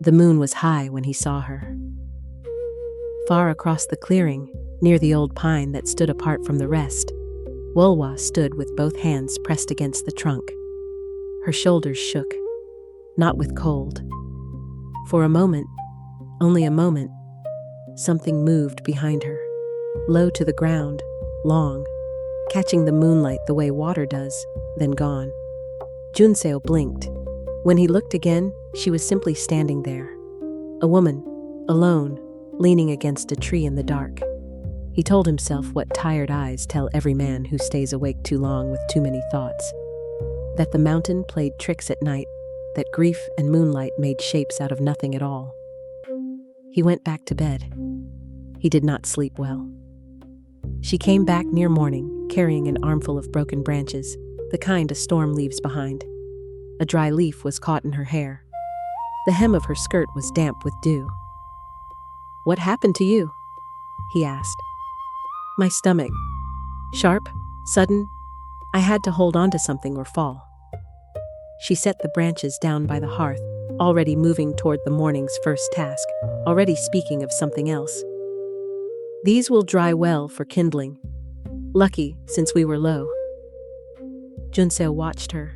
The moon was high when he saw her. Far across the clearing, near the old pine that stood apart from the rest, Wolhwa stood with both hands pressed against the trunk. Her shoulders shook, not with cold. For a moment, only a moment, something moved behind her, low to the ground, long, catching the moonlight the way water does, then gone. Junseo blinked. When he looked again, she was simply standing there. A woman, alone, leaning against a tree in the dark. He told himself what tired eyes tell every man who stays awake too long with too many thoughts. That the mountain played tricks at night, that grief and moonlight made shapes out of nothing at all. He went back to bed. He did not sleep well. She came back near morning, carrying an armful of broken branches, the kind a storm leaves behind. A dry leaf was caught in her hair. The hem of her skirt was damp with dew. "What happened to you?" he asked. "My stomach. Sharp, sudden. I had to hold on to something or fall." She set the branches down by the hearth, already moving toward the morning's first task, already speaking of something else. "These will dry well for kindling. Lucky, since we were low." Junseo watched her.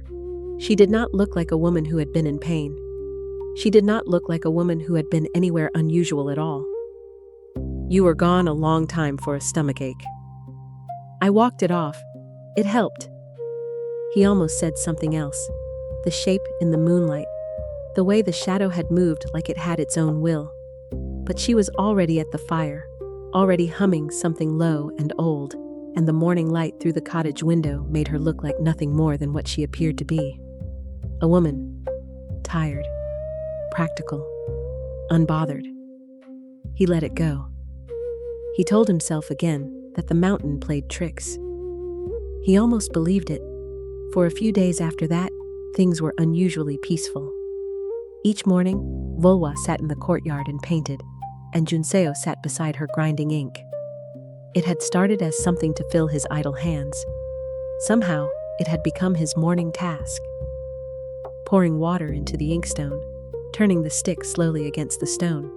She did not look like a woman who had been in pain. She did not look like a woman who had been anywhere unusual at all. "You were gone a long time for a stomachache. I walked it off. It helped." He almost said something else. The shape in the moonlight, the way the shadow had moved like it had its own will. But she was already at the fire, already humming something low and old, and the morning light through the cottage window made her look like nothing more than what she appeared to be. A woman, tired, practical, unbothered. He let it go. He told himself again that the mountain played tricks. He almost believed it. For a few days after that, things were unusually peaceful. Each morning, Wolhwa sat in the courtyard and painted, and Junseo sat beside her grinding ink. It had started as something to fill his idle hands. Somehow, it had become his morning task. Pouring water into the inkstone, turning the stick slowly against the stone.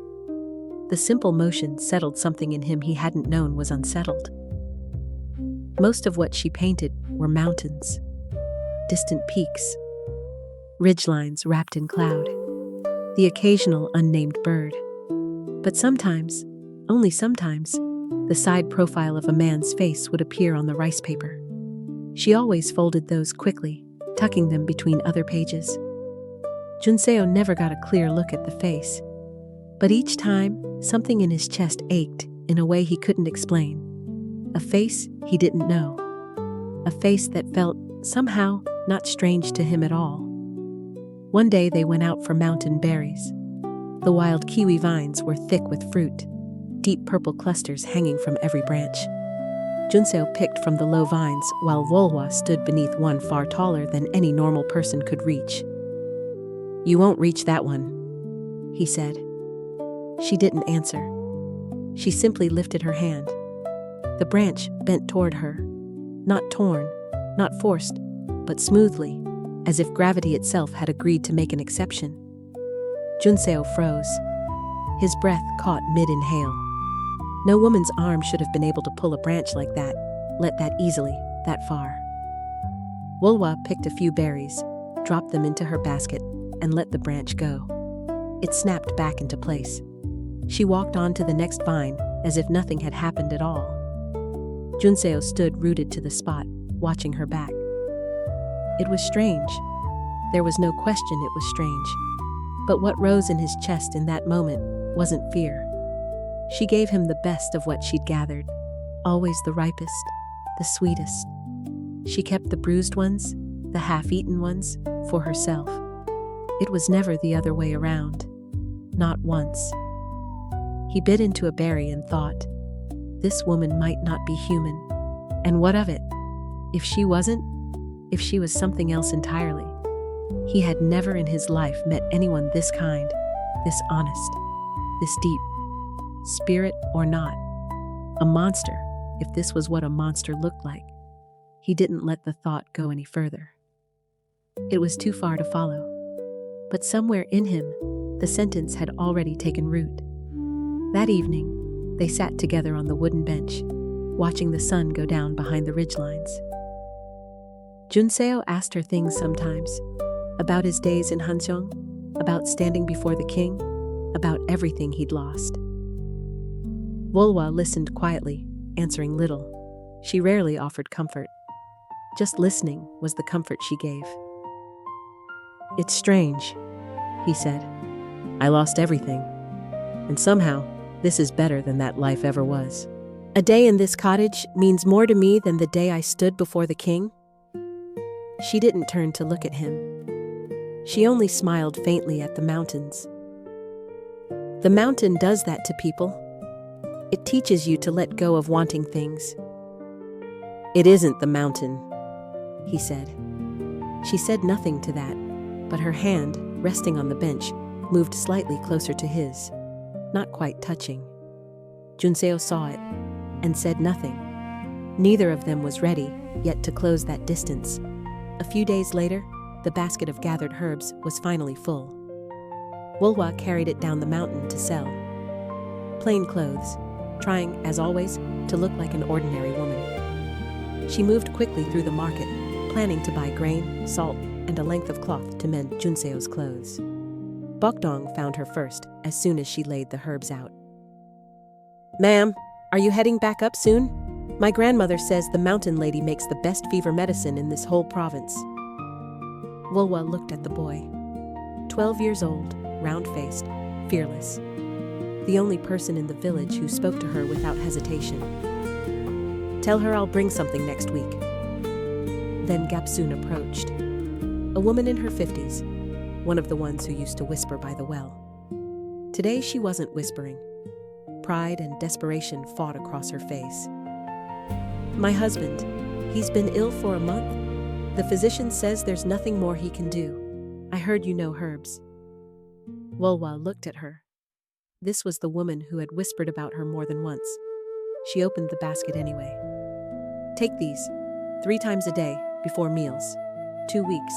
The simple motion settled something in him he hadn't known was unsettled. Most of what she painted were mountains, distant peaks, ridgelines wrapped in cloud, the occasional unnamed bird. But sometimes, only sometimes, the side profile of a man's face would appear on the rice paper. She always folded those quickly, tucking them between other pages. Junseo never got a clear look at the face. But each time, something in his chest ached in a way he couldn't explain. A face he didn't know. A face that felt, somehow, not strange to him at all. One day they went out for mountain berries. The wild kiwi vines were thick with fruit, deep purple clusters hanging from every branch. Junseo picked from the low vines while Wolhwa stood beneath one far taller than any normal person could reach. "You won't reach that one," he said. She didn't answer. She simply lifted her hand. The branch bent toward her, not torn, not forced, but smoothly, as if gravity itself had agreed to make an exception. Junseo froze. His breath caught mid-inhale. No woman's arm should have been able to pull a branch like that, let that easily, that far. Wolhwa picked a few berries, dropped them into her basket, and let the branch go. It snapped back into place. She walked on to the next vine, as if nothing had happened at all. Junseo stood rooted to the spot, watching her back. It was strange. There was no question it was strange. But what rose in his chest in that moment wasn't fear. She gave him the best of what she'd gathered, always the ripest, the sweetest. She kept the bruised ones, the half-eaten ones, for herself. It was never the other way around. Not once. He bit into a berry and thought, this woman might not be human. And what of it? If she wasn't? If she was something else entirely? He had never in his life met anyone this kind, this honest, this deep. Spirit or not. A monster, if this was what a monster looked like. He didn't let the thought go any further. It was too far to follow. But somewhere in him, The sentence had already taken root. That evening, they sat together on the wooden bench, watching the sun go down behind the ridgelines. Junseo asked her things sometimes, about his days in Hanseong, about standing before the king, about everything he'd lost. Wolhwa listened quietly, answering little. She rarely offered comfort. Just listening was the comfort she gave. "It's strange," he said. "I lost everything. And somehow, this is better than that life ever was. A day in this cottage means more to me than the day I stood before the king." She didn't turn to look at him. She only smiled faintly at the mountains. The mountain does that to people. It teaches you to let go of wanting things. "It isn't the mountain," he said. She said nothing to that, but her hand, resting on the bench, moved slightly closer to his, not quite touching. Junseo saw it and said nothing. Neither of them was ready yet to close that distance. A few days later, the basket of gathered herbs was finally full. Wolhwa carried it down the mountain to sell. Plain clothes, trying, as always, to look like an ordinary woman. She moved quickly through the market, planning to buy grain, salt, and a length of cloth to mend Junseo's clothes. Bokdong found her first, as soon as she laid the herbs out. "Ma'am, are you heading back up soon? My grandmother says the mountain lady makes the best fever medicine in this whole province." Wolhwa looked at the boy. 12 years old, round-faced, fearless. The only person in the village who spoke to her without hesitation. "Tell her I'll bring something next week." Then Gapsun approached. A woman in her 50s, one of the ones who used to whisper by the well. Today she wasn't whispering. Pride and desperation fought across her face. "My husband, he's been ill for a month. The physician says there's nothing more he can do. I heard you know herbs." Wolhwa looked at her. This was the woman who had whispered about her more than once. She opened the basket anyway. "Take these, 3 times a day, before meals. 2 weeks.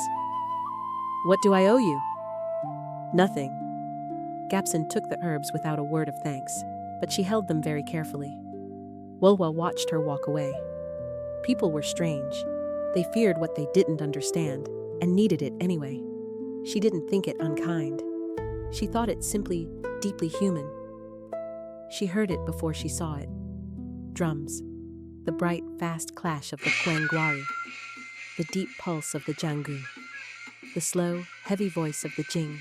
What do I owe you?" "Nothing." Gapsun took the herbs without a word of thanks, but she held them very carefully. Wolhwa watched her walk away. People were strange. They feared what they didn't understand, and needed it anyway. She didn't think it unkind. She thought it simply deeply human. She heard it before she saw it. Drums. The bright, fast clash of the kwangwari. The deep pulse of the jangu. The slow, heavy voice of the jing.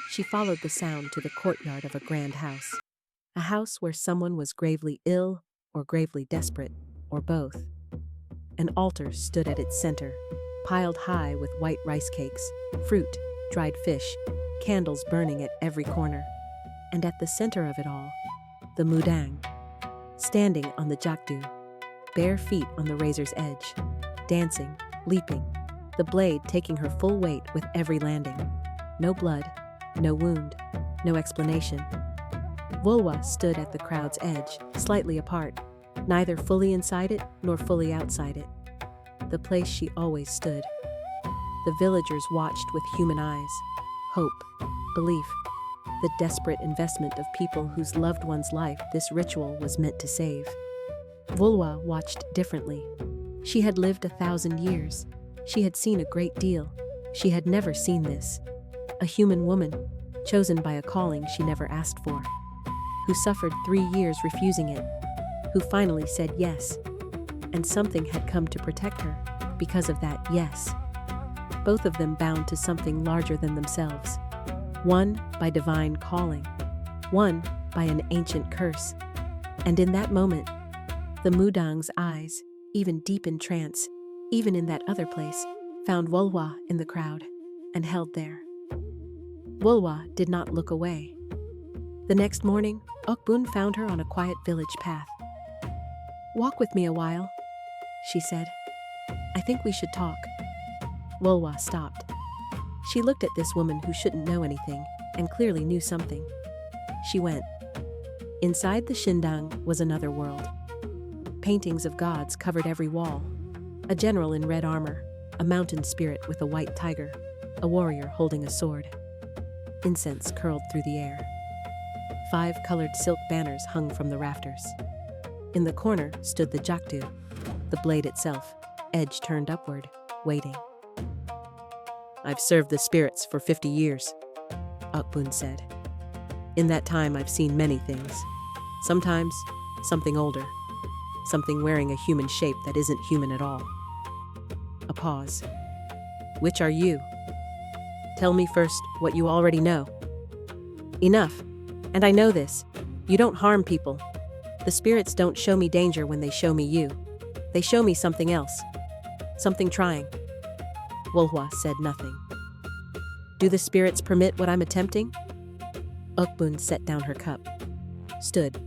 She followed the sound to the courtyard of a grand house. A house where someone was gravely ill, or gravely desperate, or both. An altar stood at its center, piled high with white rice cakes, fruit, dried fish, candles burning at every corner. And at the center of it all, the mudang, standing on the jakdu, bare feet on the razor's edge, dancing, leaping, the blade taking her full weight with every landing. No blood, no wound, no explanation. Wolhwa stood at the crowd's edge, slightly apart, neither fully inside it nor fully outside it. The place she always stood. The villagers watched with human eyes, hope, belief, the desperate investment of people whose loved one's life this ritual was meant to save. Wolhwa watched differently. She had lived 1,000 years. She had seen a great deal. She had never seen this. A human woman, chosen by a calling she never asked for, who suffered 3 years refusing it, who finally said yes. And something had come to protect her because of that yes. Both of them bound to something larger than themselves. One by divine calling, one by an ancient curse. And in that moment, the mudang's eyes, even deep in trance, even in that other place, found Wolhwa in the crowd and held there. Wolhwa did not look away. The next morning, Okbun found her on a quiet village path. "Walk with me a while," she said. "I think we should talk." Wolhwa stopped. She looked at this woman who shouldn't know anything and clearly knew something. She went. Inside the shindang was another world. Paintings of gods covered every wall. A general in red armor, a mountain spirit with a white tiger, a warrior holding a sword. Incense curled through the air. 5 colored silk banners hung from the rafters. In the corner stood the jakdu, the blade itself, edge turned upward, waiting. "I've served the spirits for 50 years, Okbun said. "In that time I've seen many things. Sometimes, something older. Something wearing a human shape that isn't human at all." A pause. "Which are you? Tell me first what you already know." "Enough. And I know this. You don't harm people. The spirits don't show me danger when they show me you. They show me something else. Something trying." Wolhwa said nothing. "Do the spirits permit what I'm attempting?" Okbun set down her cup, stood,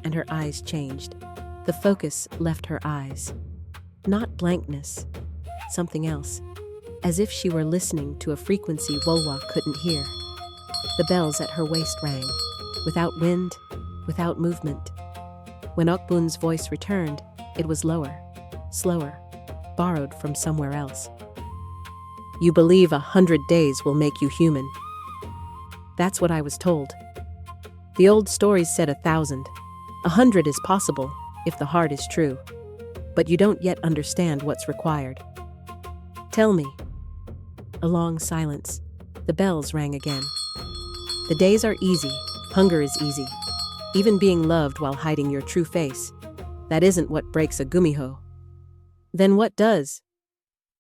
and her eyes changed. The focus left her eyes. Not blankness, something else. As if she were listening to a frequency Wolhwa couldn't hear. The bells at her waist rang, without wind, without movement. When Okbun's voice returned, it was lower, slower, borrowed from somewhere else. "You believe 100 days will make you human." "That's what I was told. The old stories said 1,000. 100 is possible, if the heart is true. But you don't yet understand what's required." "Tell me." A long silence. The bells rang again. "The days are easy. Hunger is easy. Even being loved while hiding your true face. That isn't what breaks a Gumiho." "Then what does?"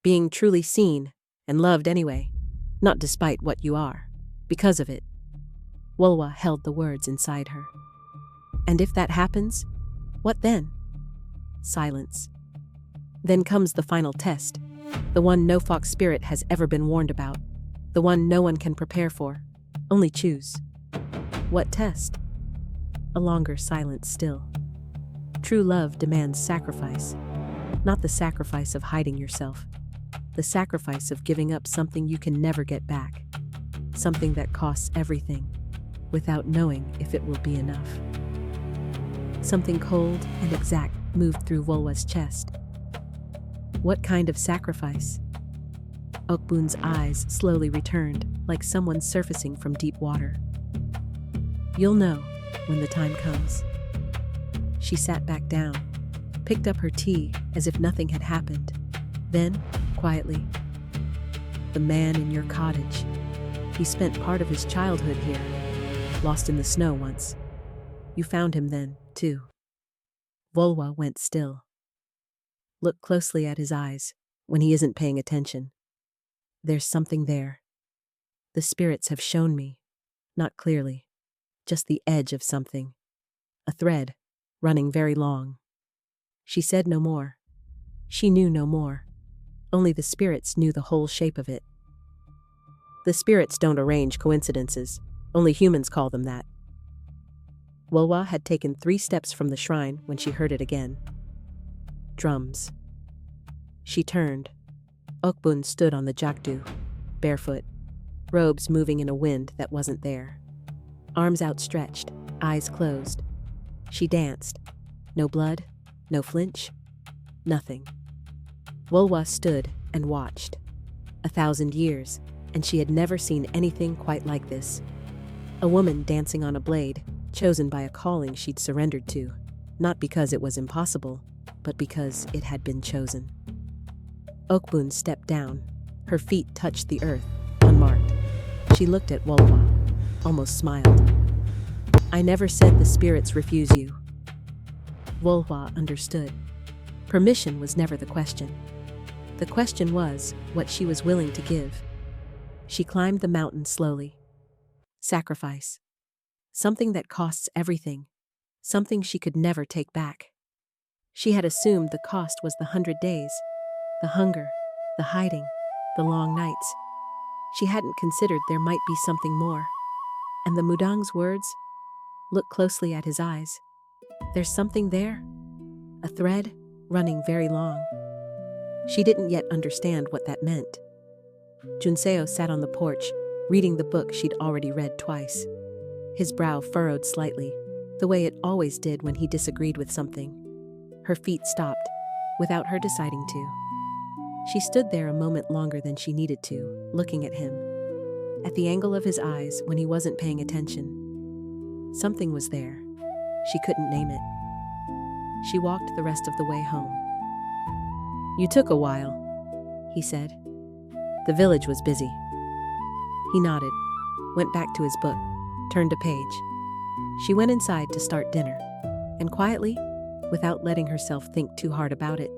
"Being truly seen and loved anyway. Not despite what you are. Because of it." Wolhwa held the words inside her. "And if that happens, what then?" Silence. "Then comes the final test. The one no fox spirit has ever been warned about. The one no one can prepare for. Only choose." "What test?" A longer silence still. "True love demands sacrifice. Not the sacrifice of hiding yourself. The sacrifice of giving up something you can never get back. Something that costs everything, without knowing if it will be enough." Something cold and exact moved through Wolhwa's chest. "What kind of sacrifice?" Okbun's eyes slowly returned, like someone surfacing from deep water. "You'll know when the time comes." She sat back down, picked up her tea as if nothing had happened. Then, quietly, "The man in your cottage. He spent part of his childhood here, lost in the snow once. You found him then, too." Wolhwa went still. Look closely at his eyes when he isn't paying attention. There's something there. The spirits have shown me, not clearly, just the edge of something. A thread, running very long. She said no more. She knew no more. Only the spirits knew the whole shape of it. The spirits don't arrange coincidences. Only humans call them that. Wolhwa had taken 3 steps from the shrine when she heard it again. Drums. She turned. Okbun stood on the jakdu, barefoot, robes moving in a wind that wasn't there. Arms outstretched, eyes closed. She danced. No blood, no flinch, nothing. Wolhwa stood and watched. 1,000 years, and she had never seen anything quite like this. A woman dancing on a blade, chosen by a calling she'd surrendered to, not because it was impossible, but because it had been chosen. Okbun stepped down. Her feet touched the earth, unmarked. She looked at Wolhwa, almost smiled. "I never said the spirits refuse you." Wolhwa understood. Permission was never the question. The question was what she was willing to give. She climbed the mountain slowly. Sacrifice. Something that costs everything. Something she could never take back. She had assumed the cost was the 100 days, the hunger, the hiding, the long nights. She hadn't considered there might be something more. And the Mudang's words? Look closely at his eyes. There's something there? A thread, running very long. She didn't yet understand what that meant. Junseo sat on the porch, reading the book she'd already read twice. His brow furrowed slightly, the way it always did when he disagreed with something. Her feet stopped, without her deciding to. She stood there a moment longer than she needed to, looking at him. at the angle of his eyes when he wasn't paying attention. Something was there. She couldn't name it. She walked the rest of the way home. "You took a while," he said. "The village was busy." He nodded, went back to his book, turned a page. She went inside to start dinner, and quietly, without letting herself think too hard about it,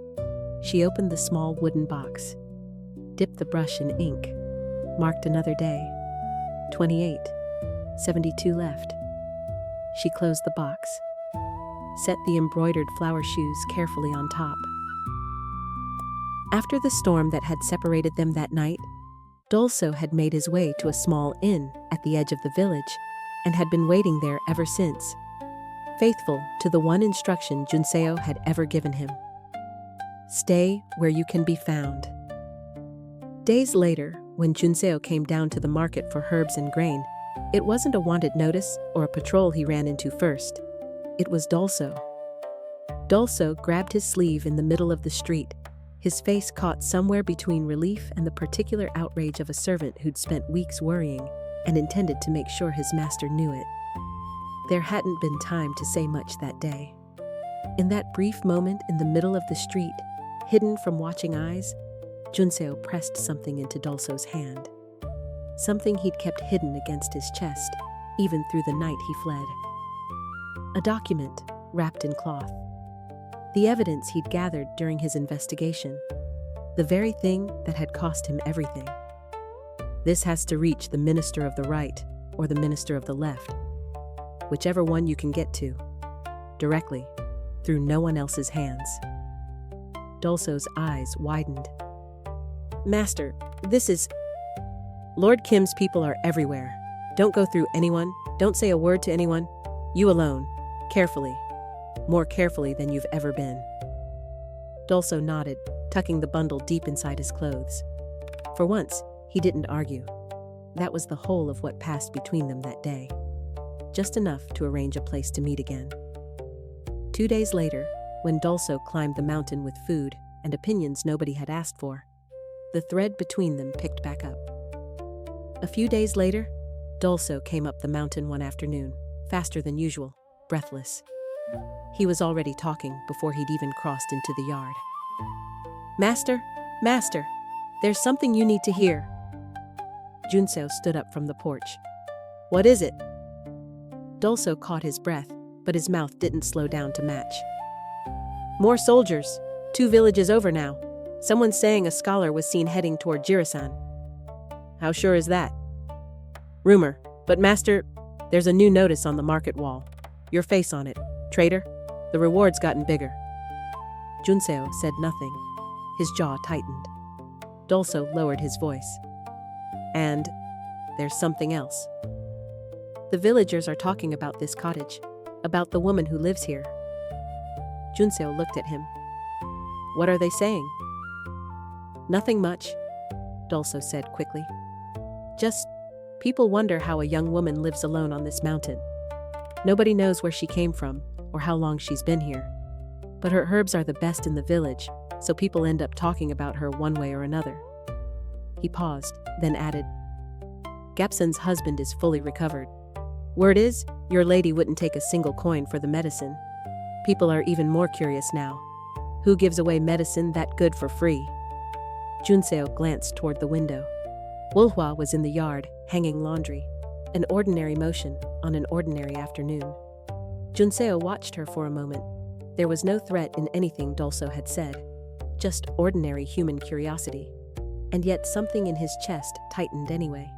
she opened the small wooden box, dipped the brush in ink, marked another day, 28, 72 left. She closed the box, set the embroidered flower shoes carefully on top. After the storm that had separated them that night, Dolsoe had made his way to a small inn at the edge of the village and had been waiting there ever since, faithful to the one instruction Junseo had ever given him. Stay where you can be found. Days later, when Junseo came down to the market for herbs and grain, it wasn't a wanted notice or a patrol he ran into first. It was Dolsoe. Dolsoe grabbed his sleeve in the middle of the street, his face caught somewhere between relief and the particular outrage of a servant who'd spent weeks worrying and intended to make sure his master knew it. There hadn't been time to say much that day. In that brief moment in the middle of the street, hidden from watching eyes, Junseo pressed something into Dolsoe's hand. Something he'd kept hidden against his chest, even through the night he fled. A document, wrapped in cloth. The evidence he'd gathered during his investigation. The very thing that had cost him everything. This has to reach the minister of the right or the minister of the left. Whichever one you can get to. Directly, through no one else's hands. Dolsoe's eyes widened. "Master, this is... Lord Kim's people are everywhere. Don't go through anyone, don't say a word to anyone. You alone, carefully. More carefully than you've ever been." Dolsoe nodded, tucking the bundle deep inside his clothes. For once, he didn't argue. That was the whole of what passed between them that day. Just enough to arrange a place to meet again. 2 days later, when Dolsoe climbed the mountain with food and opinions nobody had asked for, the thread between them picked back up. A few days later, Dolsoe came up the mountain one afternoon, faster than usual, breathless. He was already talking before he'd even crossed into the yard. "Master, Master, there's something you need to hear." Junseo stood up from the porch. "What is it?" Dolsoe caught his breath, but his mouth didn't slow down to match. "More soldiers. 2 villages over now. Someone's saying a scholar was seen heading toward Jirisan." "How sure is that?" "Rumor. But master, there's a new notice on the market wall. Your face on it. Traitor. The reward's gotten bigger." Junseo said nothing. His jaw tightened. Dolsoe lowered his voice. "And there's something else. The villagers are talking about this cottage, about the woman who lives here." Junseo looked at him. "What are they saying?" "Nothing much," Dolsoe said quickly. "Just, people wonder how a young woman lives alone on this mountain. Nobody knows where she came from or how long she's been here. But her herbs are the best in the village, so people end up talking about her one way or another." He paused, then added, "Gapson's husband is fully recovered. Word is, your lady wouldn't take a single coin for the medicine. People are even more curious now. Who gives away medicine that good for free?" Junseo glanced toward the window. Wolhwa was in the yard, hanging laundry. An ordinary motion on an ordinary afternoon. Junseo watched her for a moment. There was no threat in anything Dolsoe had said. Just ordinary human curiosity. And yet something in his chest tightened anyway.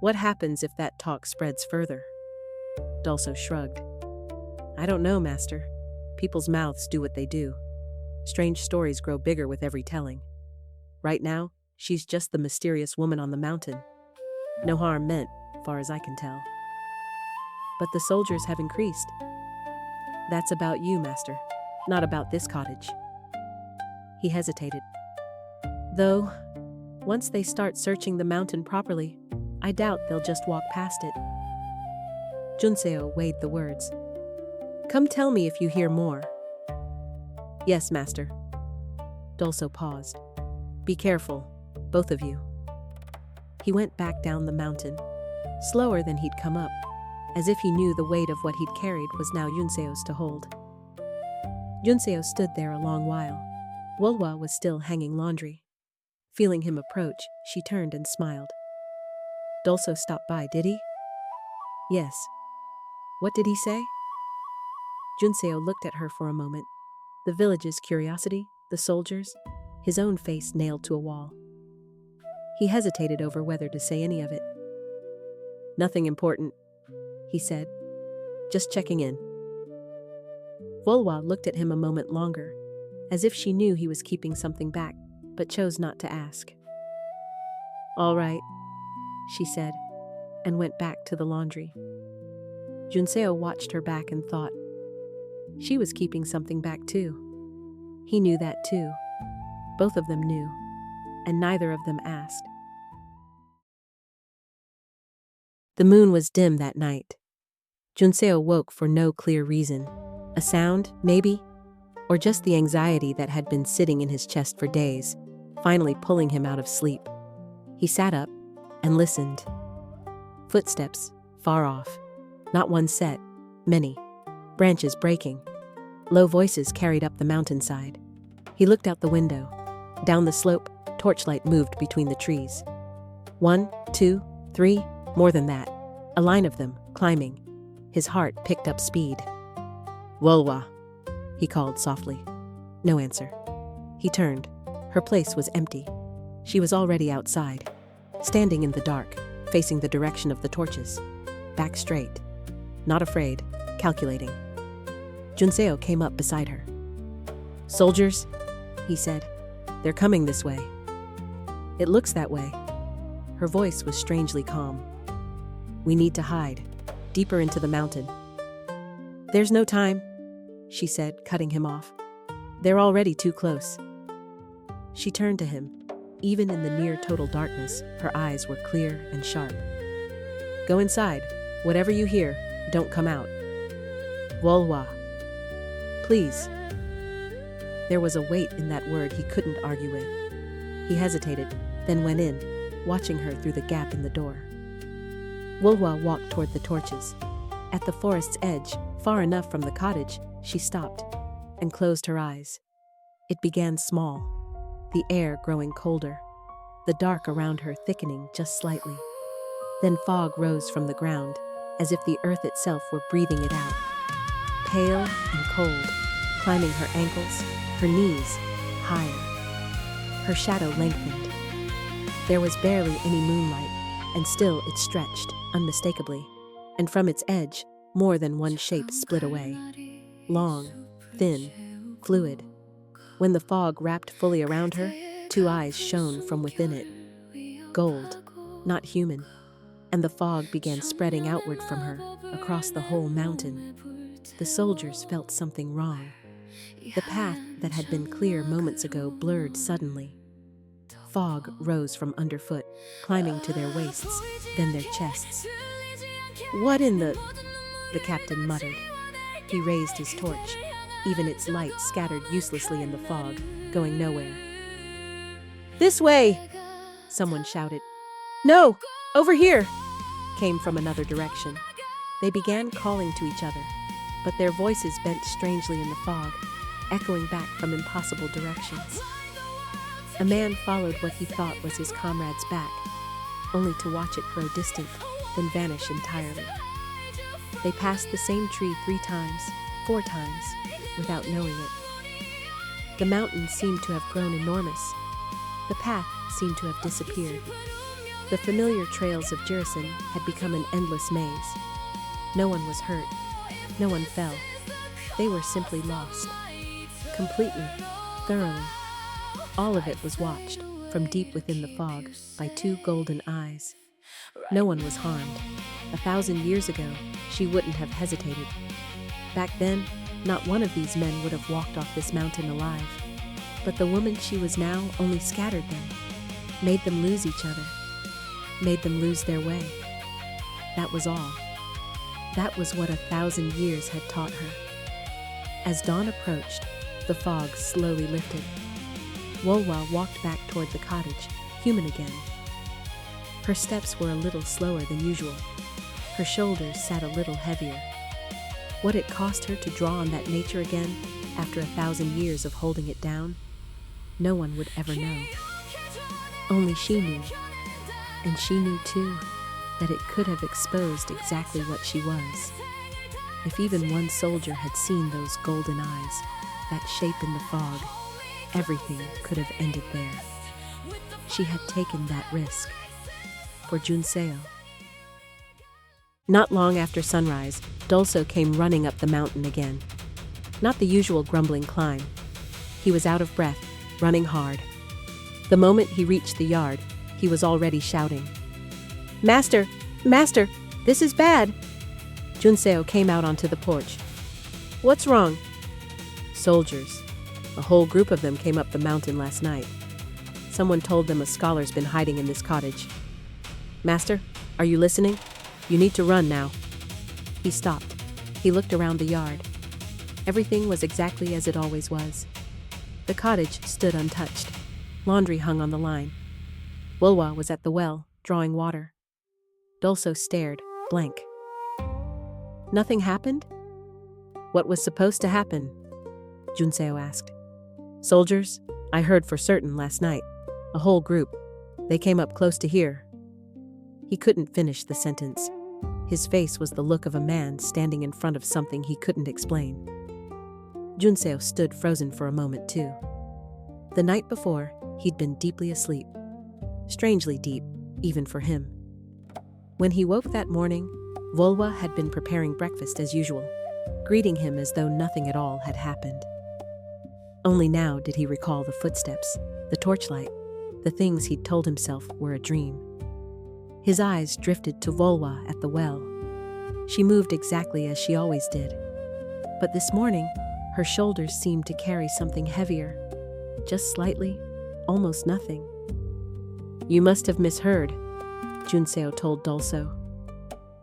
What happens if that talk spreads further? Dolsoe shrugged. "I don't know, master. People's mouths do what they do. Strange stories grow bigger with every telling. Right now, she's just the mysterious woman on the mountain. No harm meant, far as I can tell. But the soldiers have increased. That's about you, master, not about this cottage." He hesitated. "Though, once they start searching the mountain properly, I doubt they'll just walk past it." Junseo weighed the words. "Come tell me if you hear more." "Yes, master." Dolsoe paused. "Be careful, both of you." He went back down the mountain, slower than he'd come up, as if he knew the weight of what he'd carried was now Junseo's to hold. Junseo stood there a long while. Wolhwa was still hanging laundry. Feeling him approach, she turned and smiled. Dolsoe stopped by, did he? Yes. What did he say? Junseo looked at her for a moment. The village's curiosity, the soldiers, his own face nailed to a wall. He hesitated over whether to say any of it. Nothing important, he said. Just checking in. Wolhwa looked at him a moment longer, as if she knew he was keeping something back, but chose not to ask. All right, she said, and went back to the laundry. Junseo watched her back and thought. She was keeping something back too. He knew that too. Both of them knew, and neither of them asked. The moon was dim that night. Junseo woke for no clear reason. A sound, maybe? Or just the anxiety that had been sitting in his chest for days, finally pulling him out of sleep. He sat up and listened. Footsteps, far off. Not one set, many. Branches breaking. Low voices carried up the mountainside. He looked out the window. Down the slope, torchlight moved between the trees. 1, 2, 3, more than that. A line of them, climbing. His heart picked up speed. Wolhwa, he called softly. No answer. He turned. Her place was empty. She was already outside, standing in the dark, facing the direction of the torches. Back straight. Not afraid, calculating. Junseo came up beside her. Soldiers, he said. They're coming this way. It looks that way. Her voice was strangely calm. We need to hide, deeper into the mountain. There's no time, she said, cutting him off. They're already too close. She turned to him. Even in the near total darkness, her eyes were clear and sharp. Go inside. Whatever you hear, don't come out. Wolhwa. Please. There was a weight in that word he couldn't argue with. He hesitated, then went in, watching her through the gap in the door. Wolhwa walked toward the torches. At the forest's edge, far enough from the cottage, she stopped and closed her eyes. It began small, the air growing colder, the dark around her thickening just slightly. Then fog rose from the ground, as if the earth itself were breathing it out. Pale and cold, climbing her ankles, her knees, higher. Her shadow lengthened. There was barely any moonlight, and still it stretched, unmistakably, and from its edge, more than one shape split away. Long, thin, fluid. When the fog wrapped fully around her, two eyes shone from within it. Gold, not human, and the fog began spreading outward from her, across the whole mountain. The soldiers felt something wrong. The path that had been clear moments ago blurred suddenly. Fog rose from underfoot, climbing to their waists, then their chests. What in the captain muttered. He raised his torch. Even its light scattered uselessly in the fog, going nowhere. This way! Someone shouted. No! Over here! Came from another direction. They began calling to each other, but their voices bent strangely in the fog, echoing back from impossible directions. A man followed what he thought was his comrade's back, only to watch it grow distant, then vanish entirely. They passed the same tree 3 times, 4 times, without knowing it. The mountain seemed to have grown enormous. The path seemed to have disappeared. The familiar trails of Joseon had become an endless maze. No one was hurt. No one fell. They were simply lost. Completely, thoroughly. All of it was watched, from deep within the fog, by 2 golden eyes. No one was harmed. 1,000 years ago, she wouldn't have hesitated. Back then, not one of these men would have walked off this mountain alive. But the woman she was now only scattered them, made them lose each other, made them lose their way. That was all. That was what 1,000 years had taught her. As dawn approached, the fog slowly lifted. Wolhwa walked back toward the cottage, human again. Her steps were a little slower than usual. Her shoulders sat a little heavier. What it cost her to draw on that nature again after 1,000 years of holding it down, no one would ever know. Only she knew. And she knew too that it could have exposed exactly what she was. If even one soldier had seen those golden eyes, that shape in the fog, everything could have ended there. She had taken that risk. For Junseo. Not long after sunrise, Dolsoe came running up the mountain again. Not the usual grumbling climb. He was out of breath, running hard. The moment he reached the yard, he was already shouting. "Master! Master! This is bad!" Junseo came out onto the porch. "What's wrong?" "Soldiers. A whole group of them came up the mountain last night. Someone told them a scholar's been hiding in this cottage." "Master, are you listening? You need to run now." He stopped. He looked around the yard. Everything was exactly as it always was. The cottage stood untouched. Laundry hung on the line. Wolhwa was at the well, drawing water. Dolsoe stared, blank. Nothing happened? What was supposed to happen? Junseo asked. "Soldiers, I heard for certain last night. A whole group. They came up close to here." He couldn't finish the sentence. His face was the look of a man standing in front of something he couldn't explain. Junseo stood frozen for a moment too. The night before, he'd been deeply asleep. Strangely deep, even for him. When he woke that morning, Wolhwa had been preparing breakfast as usual, greeting him as though nothing at all had happened. Only now did he recall the footsteps, the torchlight, the things he'd told himself were a dream. His eyes drifted to Wolhwa at the well. She moved exactly as she always did. But this morning, her shoulders seemed to carry something heavier. Just slightly, almost nothing. "You must have misheard," Junseo told Dolsoe.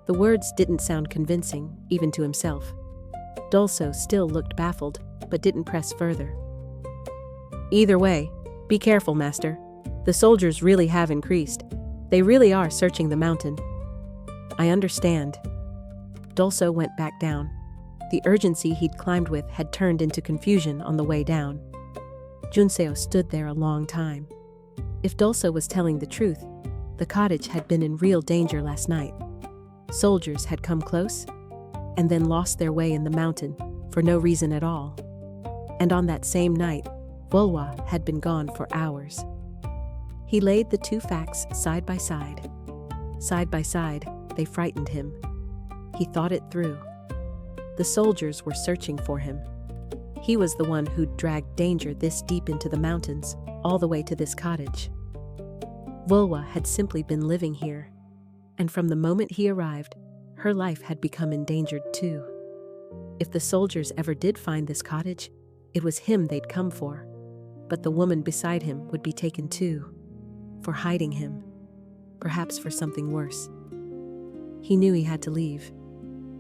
The words didn't sound convincing, even to himself. Dolsoe still looked baffled, but didn't press further. "Either way, be careful, master. The soldiers really have increased. They really are searching the mountain." "I understand." Dolsoe went back down. The urgency he'd climbed with had turned into confusion on the way down. Junseo stood there a long time. If Dolsoe was telling the truth, the cottage had been in real danger last night. Soldiers had come close, and then lost their way in the mountain for no reason at all. And on that same night, Wolhwa had been gone for hours. He laid the two facts side by side. Side by side, they frightened him. He thought it through. The soldiers were searching for him. He was the one who'd dragged danger this deep into the mountains, all the way to this cottage. Wolhwa had simply been living here, and from the moment he arrived, her life had become endangered too. If the soldiers ever did find this cottage, it was him they'd come for. But the woman beside him would be taken too. For hiding him, perhaps for something worse. He knew he had to leave,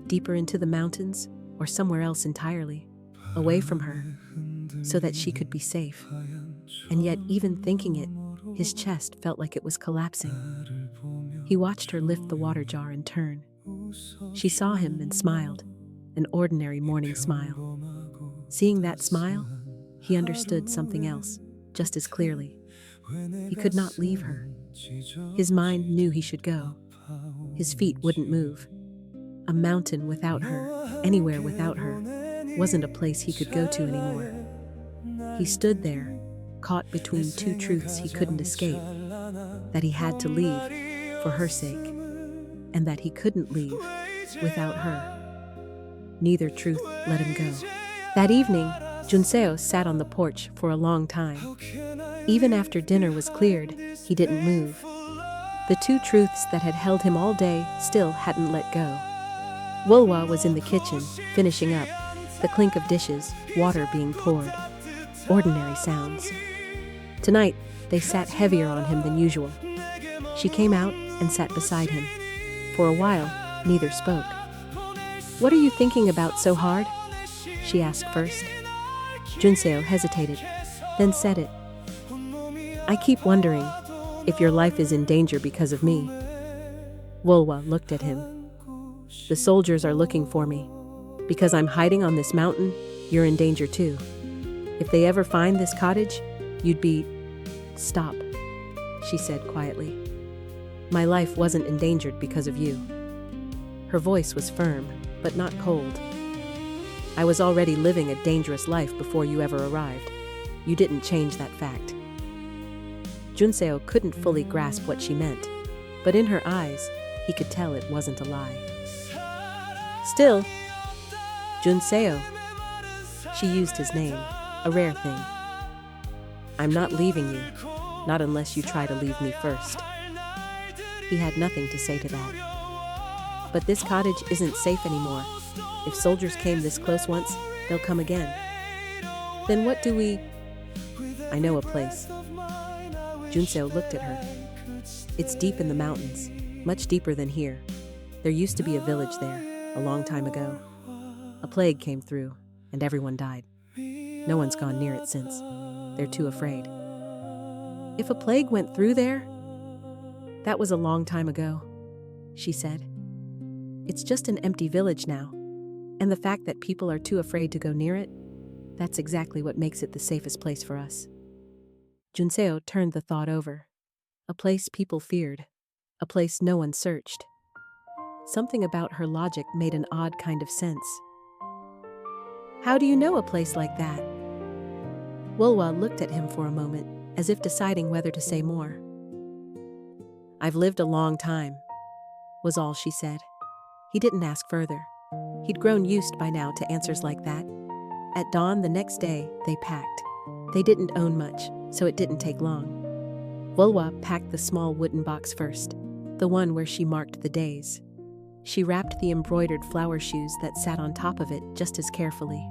deeper into the mountains or somewhere else entirely, away from her, so that she could be safe. And yet, even thinking it, his chest felt like it was collapsing. He watched her lift the water jar and turn. She saw him and smiled, an ordinary morning smile. Seeing that smile, he understood something else, just as clearly. He could not leave her. His mind knew he should go. His feet wouldn't move. A mountain without her, anywhere without her, wasn't a place he could go to anymore. He stood there, caught between two truths he couldn't escape, that he had to leave for her sake, and that he couldn't leave without her. Neither truth let him go. That evening, Junseo sat on the porch for a long time. Even after dinner was cleared, he didn't move. The two truths that had held him all day still hadn't let go. Wolhwa was in the kitchen, finishing up, the clink of dishes, water being poured. Ordinary sounds. Tonight, they sat heavier on him than usual. She came out and sat beside him. For a while, neither spoke. "What are you thinking about so hard?" she asked first. Junseo hesitated, then said it. "I keep wondering, if your life is in danger because of me. Wolhwa looked at him. The soldiers are looking for me. Because I'm hiding on this mountain, you're in danger too. If they ever find this cottage, you'd be... Stop, she said quietly. My life wasn't endangered because of you. Her voice was firm, but not cold. I was already living a dangerous life before you ever arrived. You didn't change that fact. Junseo couldn't fully grasp what she meant, but in her eyes, he could tell it wasn't a lie. Still, Junseo. She used his name, a rare thing. I'm not leaving you, not unless you try to leave me first. He had nothing to say to that. But this cottage isn't safe anymore. If soldiers came this close once, they'll come again. Then what do we... I know a place. Junseo looked at her. It's deep in the mountains, much deeper than here. There used to be a village there, a long time ago. A plague came through, and everyone died. No one's gone near it since. They're too afraid. If a plague went through there? That was a long time ago, she said. It's just an empty village now. And the fact that people are too afraid to go near it, that's exactly what makes it the safest place for us. Junseo turned the thought over. A place people feared. A place no one searched. Something about her logic made an odd kind of sense. How do you know a place like that? Wolhwa looked at him for a moment, as if deciding whether to say more. I've lived a long time, was all she said. He didn't ask further. He'd grown used by now to answers like that. At dawn the next day, they packed. They didn't own much, so it didn't take long. Wolhwa packed the small wooden box first, the one where she marked the days. She wrapped the embroidered flower shoes that sat on top of it just as carefully.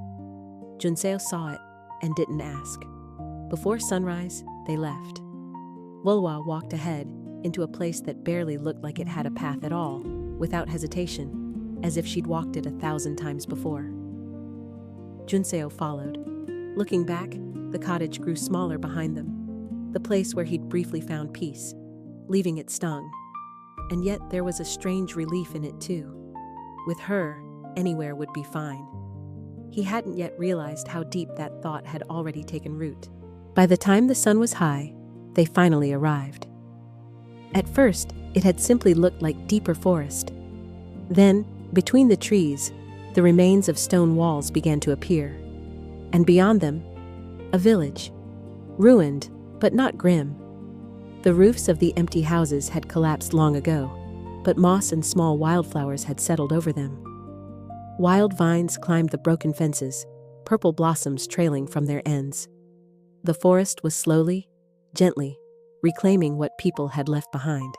Junseo saw it and didn't ask. Before sunrise, they left. Wolhwa walked ahead into a place that barely looked like it had a path at all, without hesitation, as if she'd walked it 1,000 times before. Junseo followed. Looking back, the cottage grew smaller behind them, the place where he'd briefly found peace. Leaving it stung. And yet there was a strange relief in it too. With her, anywhere would be fine. He hadn't yet realized how deep that thought had already taken root. By the time the sun was high, they finally arrived. At first, it had simply looked like deeper forest. Then, between the trees, the remains of stone walls began to appear. And beyond them, a village. Ruined, but not grim. The roofs of the empty houses had collapsed long ago, but moss and small wildflowers had settled over them. Wild vines climbed the broken fences, purple blossoms trailing from their ends. The forest was slowly, gently, reclaiming what people had left behind.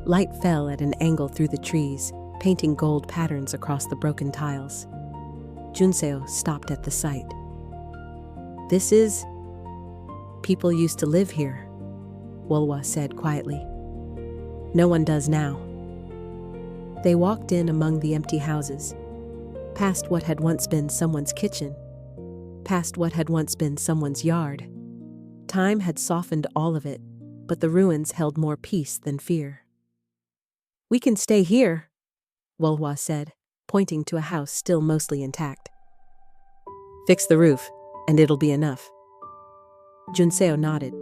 Light fell at an angle through the trees, painting gold patterns across the broken tiles. Junseo stopped at the sight. This is... People used to live here, Wolhwa said quietly. No one does now. They walked in among the empty houses, past what had once been someone's kitchen, past what had once been someone's yard. Time had softened all of it, but the ruins held more peace than fear. We can stay here, Wolhwa said, pointing to a house still mostly intact. Fix the roof, and it'll be enough. Junseo nodded,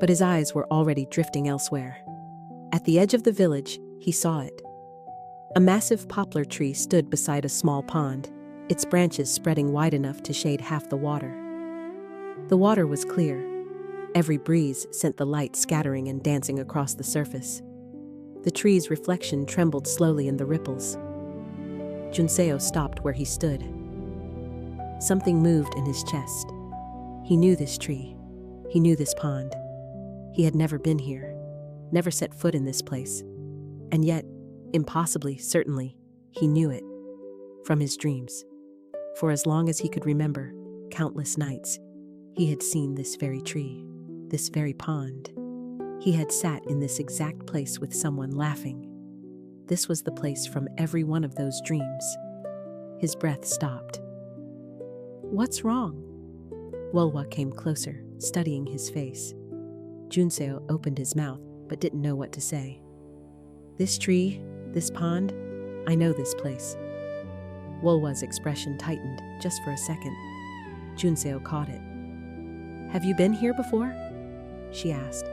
but his eyes were already drifting elsewhere. At the edge of the village, he saw it. A massive poplar tree stood beside a small pond, its branches spreading wide enough to shade half the water. The water was clear. Every breeze sent the light scattering and dancing across the surface. The tree's reflection trembled slowly in the ripples. Junseo stopped where he stood. Something moved in his chest. He knew this tree. He knew this pond. He had never been here, never set foot in this place. And yet, impossibly, certainly, he knew it. From his dreams. For as long as he could remember, countless nights, he had seen this very tree, this very pond. He had sat in this exact place with someone laughing. This was the place from every one of those dreams. His breath stopped. What's wrong? Wolhwa came closer, studying his face. Junseo opened his mouth but didn't know what to say. This tree, this pond, I know this place. Wolhwa's expression tightened just for a second. Junseo caught it. Have you been here before? She asked.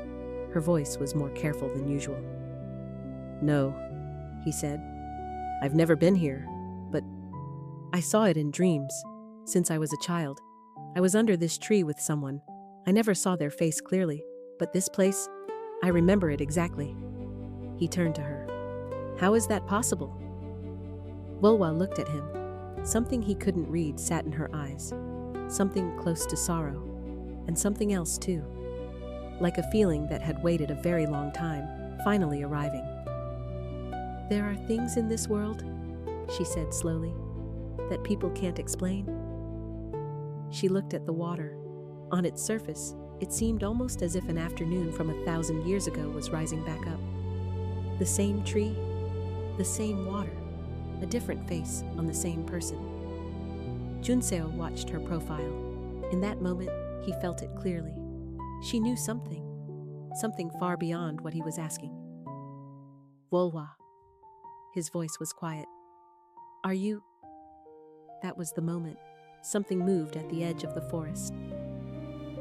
Her voice was more careful than usual. No, he said. I've never been here, but I saw it in dreams. Since I was a child, I was under this tree with someone. I never saw their face clearly, but this place, I remember it exactly. He turned to her. How is that possible? Wolhwa looked at him. Something he couldn't read sat in her eyes. Something close to sorrow, and something else too. Like a feeling that had waited a very long time, finally arriving. There are things in this world, she said slowly, that people can't explain. She looked at the water. On its surface, it seemed almost as if an afternoon from 1,000 years ago was rising back up. The same tree, the same water, a different face on the same person. Junseo watched her profile. In that moment, he felt it clearly. She knew something far beyond what he was asking. Wolhwa. His voice was quiet. Are you? That was the moment. Something moved at the edge of the forest.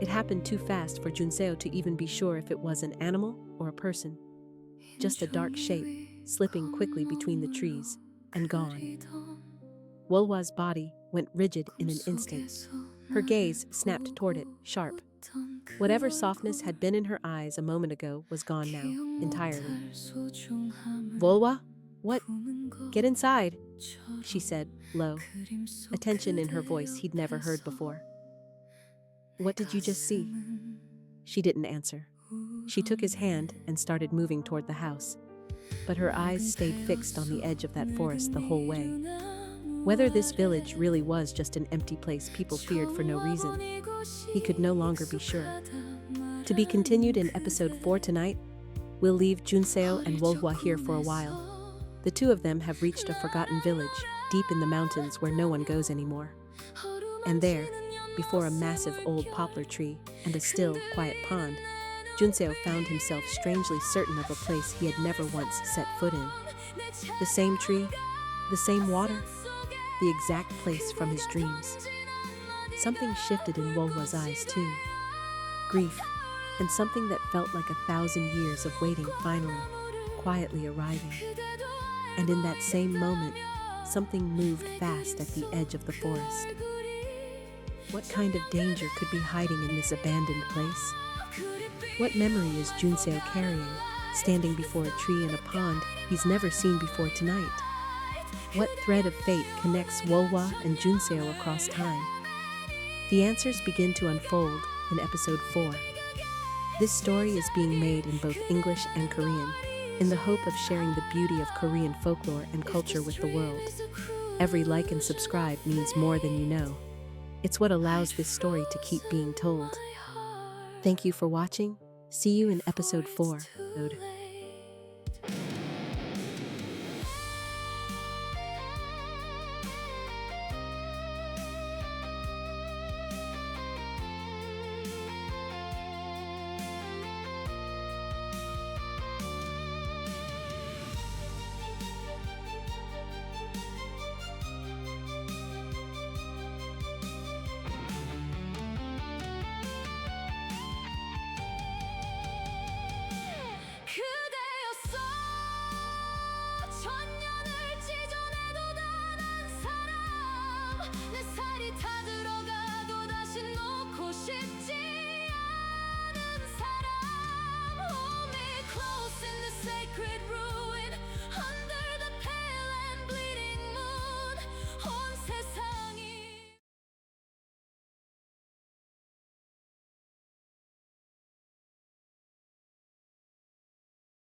It happened too fast for Junseo to even be sure if it was an animal or a person. Just a dark shape, slipping quickly between the trees, and gone. Wolhwa's body went rigid in an instant. Her gaze snapped toward it, sharp. Whatever softness had been in her eyes a moment ago was gone now, entirely. Wolhwa? What? Get inside, she said, low, a tension in her voice he'd never heard before. What did you just see? She didn't answer. She took his hand and started moving toward the house, but her eyes stayed fixed on the edge of that forest the whole way. Whether this village really was just an empty place people feared for no reason, he could no longer be sure. To be continued in episode 4 tonight, we'll leave Junseo and Wolhwa here for a while. The two of them have reached a forgotten village, deep in the mountains where no one goes anymore. And there, before a massive old poplar tree and a still, quiet pond, Junseo found himself strangely certain of a place he had never once set foot in. The same tree, the same water, the exact place from his dreams. Something shifted in Wolhwa's eyes too. Grief, and something that felt like 1,000 years of waiting finally, quietly arriving. And in that same moment, something moved fast at the edge of the forest. What kind of danger could be hiding in this abandoned place? What memory is Junseo carrying, standing before a tree in a pond he's never seen before tonight? What thread of fate connects Wolhwa and Junseo across time? The answers begin to unfold in episode 4. This story is being made in both English and Korean, in the hope of sharing the beauty of Korean folklore and culture with the world. Every like and subscribe means more than you know. It's what allows this story to keep being told. Thank you for watching. See you in episode 4. 그대였어 천년을 지존해도 단 한 사람 내 살이 타들어